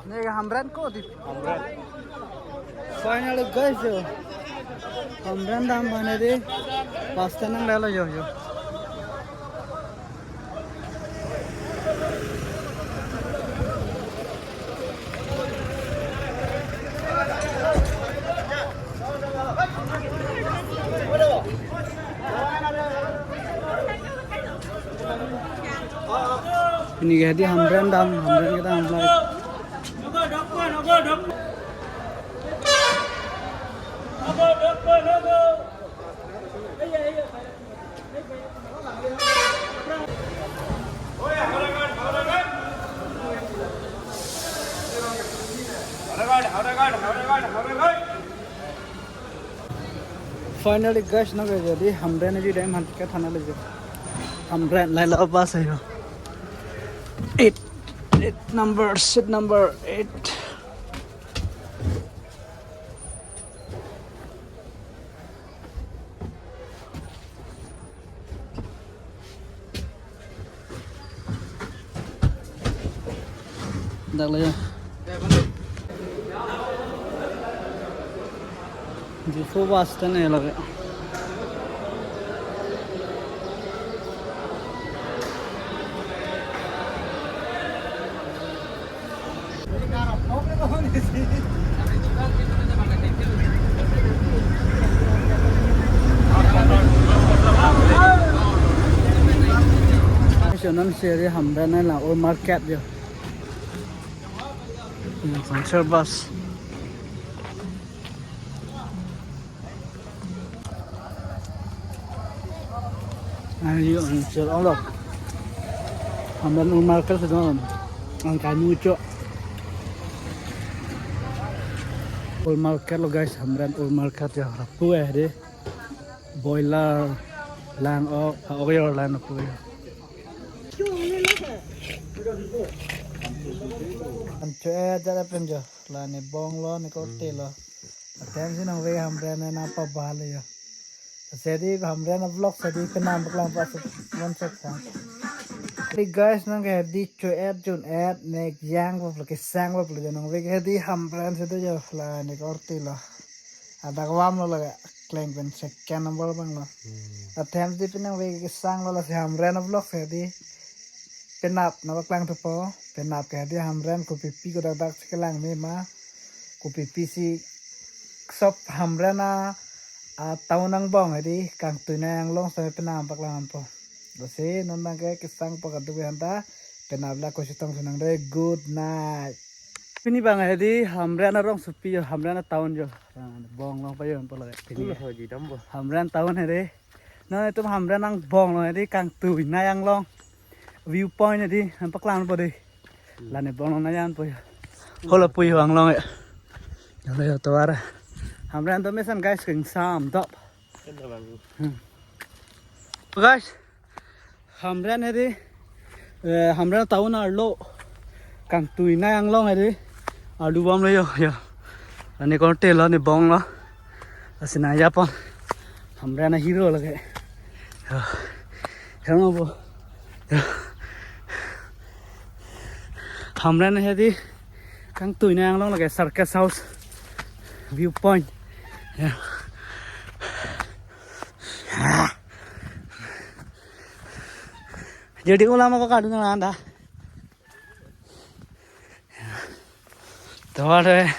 Này Hamran ko di. Finally guys yo. Hamran dam bane de. Pasta nang lalo yo yo. Ini jadi Hamran kita hamlai. Finally guys na jadi Hamran ji dam han ka thana le Hamran lai la bas hai eight number seat number 8 đặt lên di phố Boston này là vậy. Cho nên xe đi Hamran này là Old Market rồi. Sponsor bus. Này on chờ ông đâu. Hamran Old Market thì nó ăn cái mua chỗ. Old Market lo guys, Hamran Old Market ya. Pueh deh. Boiler lang oil lang pueh. Anh chơi ra đây bên giờ là này bong lo này có tiền lo, tem xin ông về Hamran này nằm bao bảเลยà, sẽ đi Hamran vlog sẽ đi cái nam bắc lang pas one set sang, thì guys nang cái đi chơi ad chun ad này giang vào cái sang vào rồi nang về cái đi Hamran sẽ tới giờ là này có tiền lo, ada kawam lo là claim bên second number bang lo, tem đi bên nang về cái sang lo là sẽ Hamran vlog sẽ đi penap nak lang tu po penap ke dia Hamran ko pipi ko dak sekelang ni ma ko pipi si sop Hamran a tau nang bong di kang tu nang long sa penam pak lang po do se non nang ke sang pa kadu hanta penap la ko sitong sunang de good night ini bang di Hamran rong supi Hamran taun jo bong long pa yon po la ini ho ji dam bo Hamran taun he no itu Hamran nang bong lo di kang tu nang long viewpoint này đi anh bắc lan vào đây là này bọn nó ăn thôi hồi là bùi hoàng long ấy đây là tôi ra Hamran tôi mới săn guys kinh sam top guys Hamran này đi Hamran tàu nó lộ càng tùy nay ăn long này đi ở đu bom đây rồi là này con tên là này bong nó là xin ai Japan Hamran là hero là cái không không vô Hamran này thì căng tuổi này nó là cái circus house viewpoint giờ đi ulam có cả đường nào đã tao đây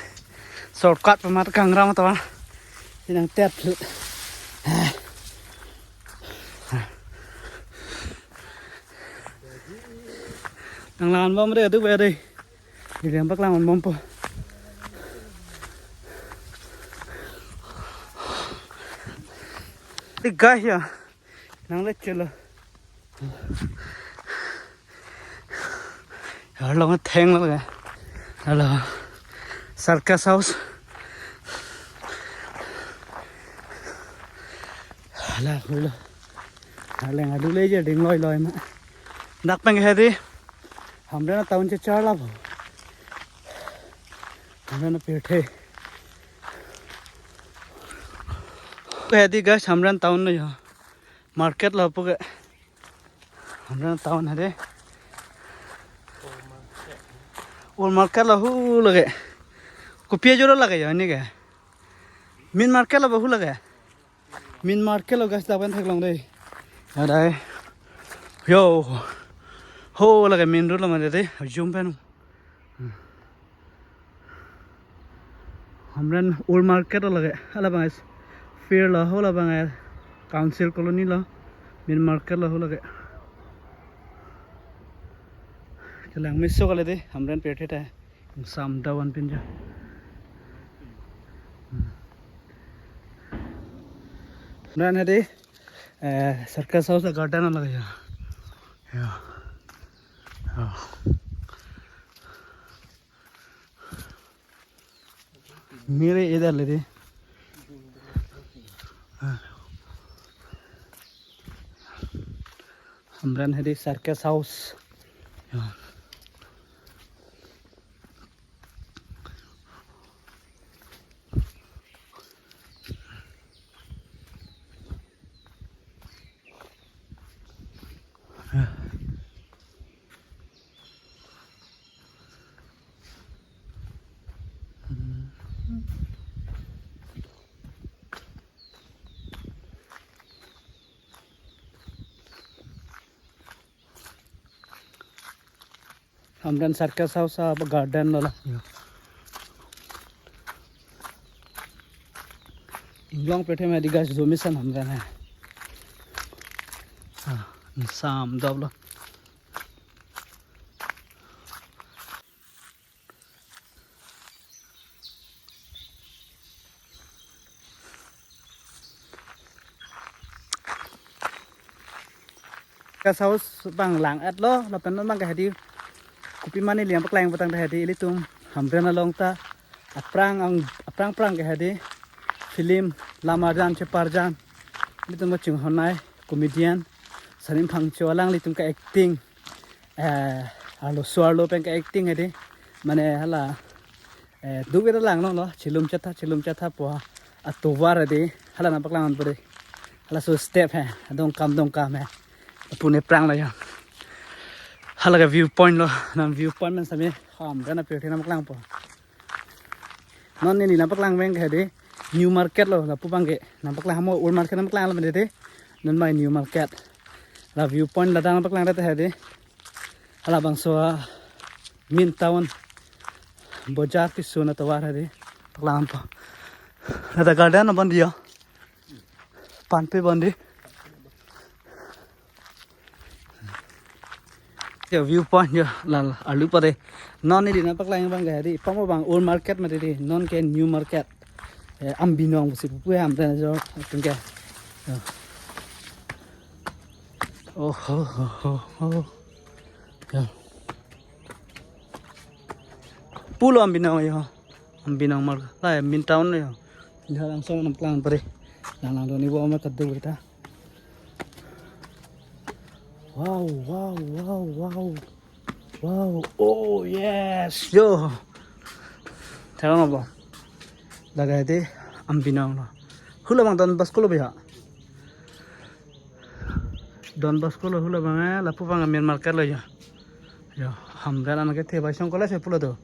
shortcut mà căng ra mà tao thì đang test thử đang làm bom đây tức về đây thì làm bắc làm bom po đi gai ya đang lấy chơi ở lòng nó thèn lắm kìa đó là circus house là rồi là ngài đu lấy giờ đừng lôi lôi mà đặt bên cái gì Hamran nó tàu cho lắm Hamran nó piệt cái gì guys Hamran tàu này market là bốc हमरे town है दे old market La who लगे कुपिया जोरो लगे या नहीं के main market ला बहु लगे मेन मार्केट ला गाइस दाबन थक लंग दे अरे यो हो लगे मेन रोड ला मदे दे जूम पे नु हमरे ओल्ड मार्केट ला लगे अला बाइस फेयर ला हो ला बांगे काउंसिल कॉलोनी ला मेन मार्केट ला हो लगे चलांग मिसो कले दे हमरे पेठे ता साम दावन पिंजा हमरे ने दे सर्कस हाउस गार्डन लगे या मेरे इधर ले दे हमरे ने दे सर्कस हाउस हमरे सर्कस हाउस अब गार्डन वाला इंग्लॉन्ग पेठे में दिगास जोमिसन हमरे ने साम दबलो circus house bang lang at lo lapan non bang ka hadi kupi mani liang paklang patang ta hadi ilitum हमरे ना long ta aprang ka hadi film lamajan cheparjan ilitum ma chung honai comedian salim phangcho alang litum ka acting alo suarlo pen ka acting hadi mane hala dubera lang lo chilum chatha po atowar hadi hala na paklang pore hala so step hai dong kam hai पुणे प्रांग ला हलगा view point लो ना view point में सभी हम गना पेठे ना पकलांग पो नॉन ने ना पकलांग में कह दे न्यू मार्केट लो ना पुपांगे ना पकलांग हम ओल्ड मार्केट ना पकलांग ला में दे नन माय न्यू मार्केट ला व्यू पॉइंट ला ना पकलांग रहते है दे हला बंसो मिन टाउन बाजार की सोना तो वार है दे पकलांग पो ना गार्डन ना बन दिया पान पे बन दी व्यू पॉइंट जो लाल आलू परे नॉन नहीं ना पकलांग बंग है दी पमो बंग ओल्ड मार्केट में दी नॉन के न्यू मार्केट अम्बिनोंग बुसी पुए हम रे जो तुमके ओ हो पुलो अम्बिनोंग यो अम्बिनोंग मार ला मिन टाउन यो जहां सो नम प्लान परे लांग दो नि वो में कद्दू बेटा Wow. Oh yes. Yo. Thằng nào bảo là cái thế Ambinong lo. Hula bang Don Bosco lo bây giờ. Don Bosco lo hula bang là phụ bang miền market lo giờ. Yo, hầm ra là cái thế bài xong có lẽ sẽ phụ lo đâu.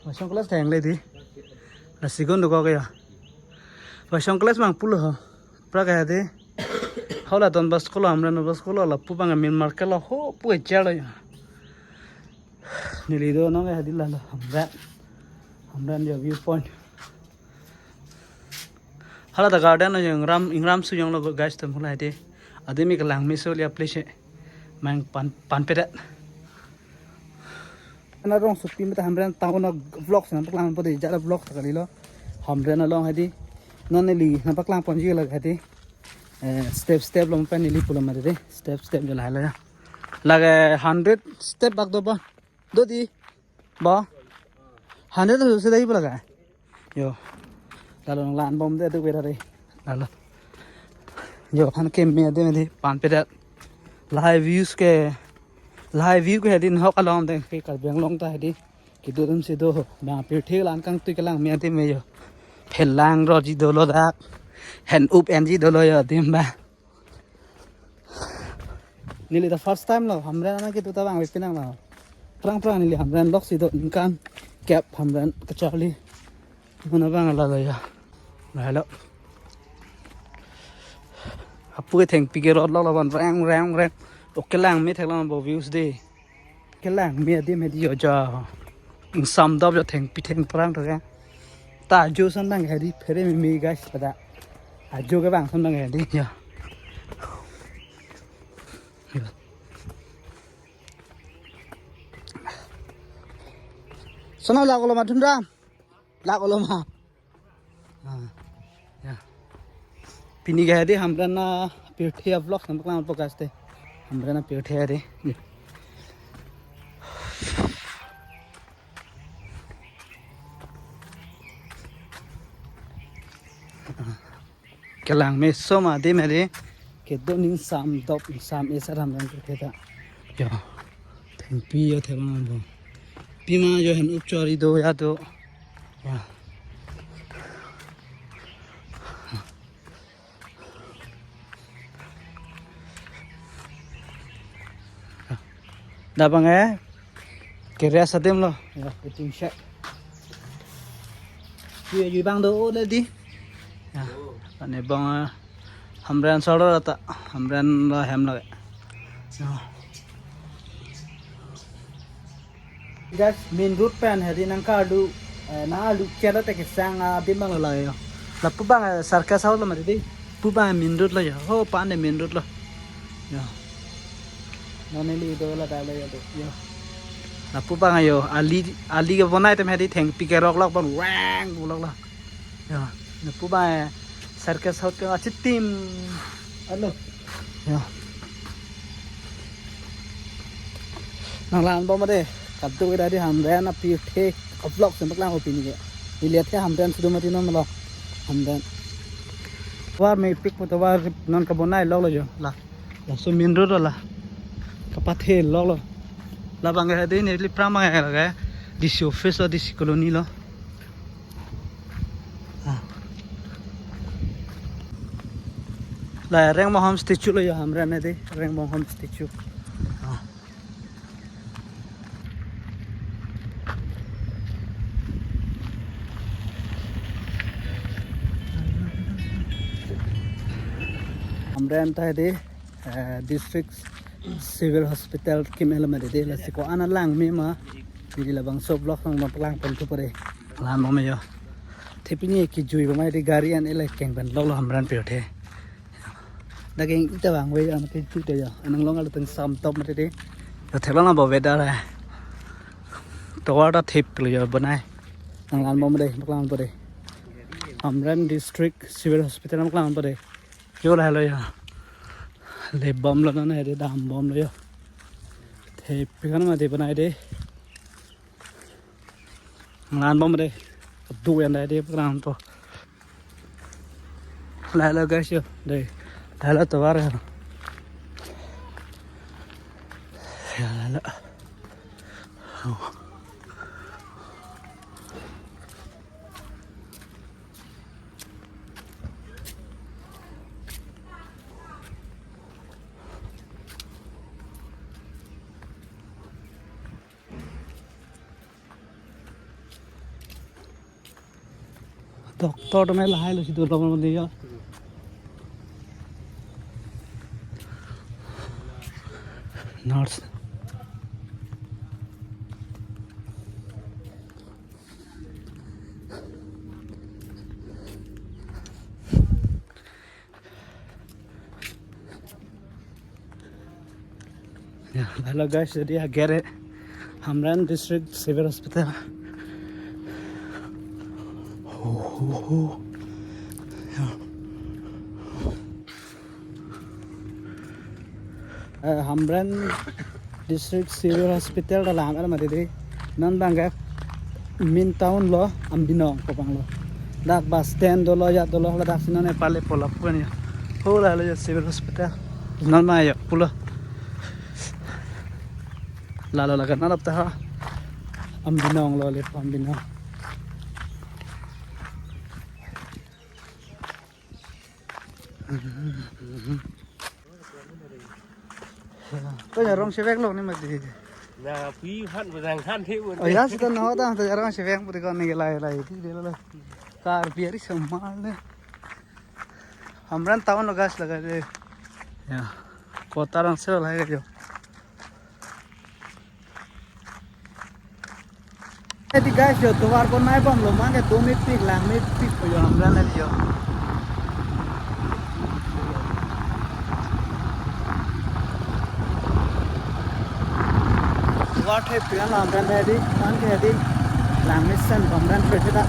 Bài xong có lẽ thèn lên thì là sigon được cái à. Bài xong có lẽ mang phụ lo hả? Pra cái thế. Hậu là Don Bosco lo Don Bosco lo là phụ bang miền market lo ho puai chơi lo. Nili do nó cái đi là हमरे जो view point हाला the garden जो इंग्राम सु Jong लो guys तम होला दे आदमी के लांग मिसो लिया place mang pan pedat na rong supi mata हमरे टाउन vlog ना पकलांग पदे जाला vlog तकली लो हमरे ना लोंग हदी नन ली ना पकलांग पंजी लग हदी step लो पे नीली पुलो मदे दे step जो लाला लगे 100 step बाग दो बा दो दी बा 100 तो से दई लगा यो लालो लान बम दे तो बेरा रे लालो यो खान के में दे पान पेदा लाइव व्यू के दिन हक अलाम दे के कर बेंगलोंग ता हदी कि दुरम से दो बा पे ठे लान कंग तुई कलांग में दे में यो फेलांग रोजी दोलो दा हैन उप एनजी दोलो यो दिम बा Nili the first time lo hamran na ki tu ta bang pinang lo prang prang nili hamran lok si do inkan cap hamran ka charli mana bang la la ya la apu ke theng pi ke rod lo ban rang rang rang ok lang mi thek lang bo views de ke lang mi di me di yo ja in sam dab jo theng pi theng prang to ga ta jo san bang he di phere mi guys pada a jo ke bang san bang he di ya Sana la koloma thundra la koloma ya pini ga de hamra na pethi vlog sam klam podcast te hamra na pethi de kelang me soma de mere ke do ning sam dop sam esa hamra pethi da ya theng pi yo theng bo pima jo hen upchari do ya to ya da bang ke ra satem lo ya peting sha yu bang do le di ya ane bang hamran soro ta hamran la hem la guys main road pan hari nang ka du na lu chela te ke sang bi mang la yo la pu bang sarka saw la mari di pu bang main road la yo ho pa ne main road la ya na ne li do la da la yo yo la pu bang yo ali ke bonai te hari theng pi ke rok lok ban wang bu lok la ya na pu bang sarka saw ke achi tim alo ya nang lan bo ma de अब तो इधर हमरे ना पीठे block से मतलब हो पीने के लिए थे हमरे सुधु मती ना मतलब हमरे वार में पिक में तो वार नॉन का बोना है लॉग लो जो ला सो मेन रोड ला कपाथे लॉग लो ला बंगे है दिन इतनी प्रामा है लगा है दिस ऑफिस और दिस कॉलोनी लो ला रेंग मोहम स्टैचू लो जो हमरे ने दे रेंग मोहम स्टैचू हमरे अंता है दे डिस्ट्रिक्ट सिविल हॉस्पिटल की मेल में दे लसी को आना लांग में मा बिरी लबंग सब ब्लॉक में पलांग पंटू परे लाम में जो थेपिनी की जुई बमाई दे गाड़ी अन एले केंग बन लोग हमरन पे उठे दगे इता वांग वे अन के जुते जो अनंग लोंग अल तंग साम टॉप में दे तो थेला ना बवे दा है तो वाटा थेप ले जो बनाए नंगान मम दे पलांग परे हमरन डिस्ट्रिक्ट सिविल हॉस्पिटल में पलांग परे जो ला लो या ले बम लो ना है दाम बम लो यो थे पिकन में दे बनाए दे ngàn bom đây tụ em đây đi làm to lại là cái chưa đây lại là tàu rồi lại là doctor में लाए लो सीधे लोगों में दिया nurse ya hello guys jadi agar Hamran district civil hospital Hamran district civil hospital da lang ala mari non bangga min town lo ambinong ko bang lo dak bus stand do lo ya do lo dak sinone pale polap ko ni ho la lo civil hospital non ma ya pulo la lo la kan alap ta ambinong lo le ambinong tôi nhà rong xe vẹt luôn nhưng mà gì là phí hận và rằng than thế ở giá sẽ nó ta tôi nhà rong xe vẹt một cái con này lại thì đi lên car biar đi xem mal đấy हमरन तावन गाछ लगा दे या कोता रंग से लगा जो ऐसी गाछ जो दोबार को नहीं बम लो मांगे 2 मिनट पीक लांग मिनट पीक जो हमरन है जो वाट है पियानो हमरन है दी मान के है दी लांग मिनट सन हमरन पे था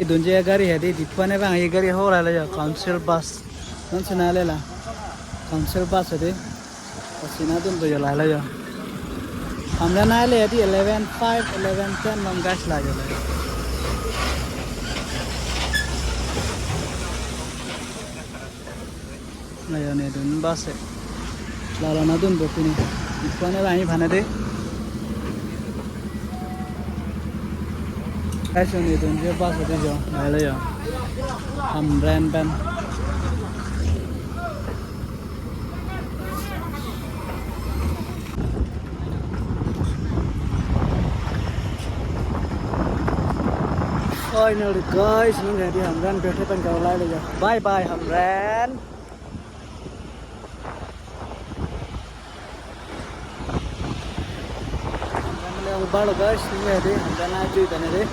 दुनिया गाड़ी है दी दिखने वांग ये गाड़ी हो रहा है जो काउंसिल बस कौन सी नाले ला काउंसिल बस है दी पसीना तुम तो जला ले जो हमने नाले है दी 11:05 11:10 हम गाछ लागे ले नहीं नहीं दुन बस है लाला ना दुन तो फिर दिखने वांग ही भाने दे ऐसे नहीं तो ये बात होती जो नहीं ले जाओ हम रैन ban finally guys những ngày đi hầm ranh về thế bên cầu lại bây giờ bye bye hầm ranh Balo guys, ini ada, dan aja itu nih deh.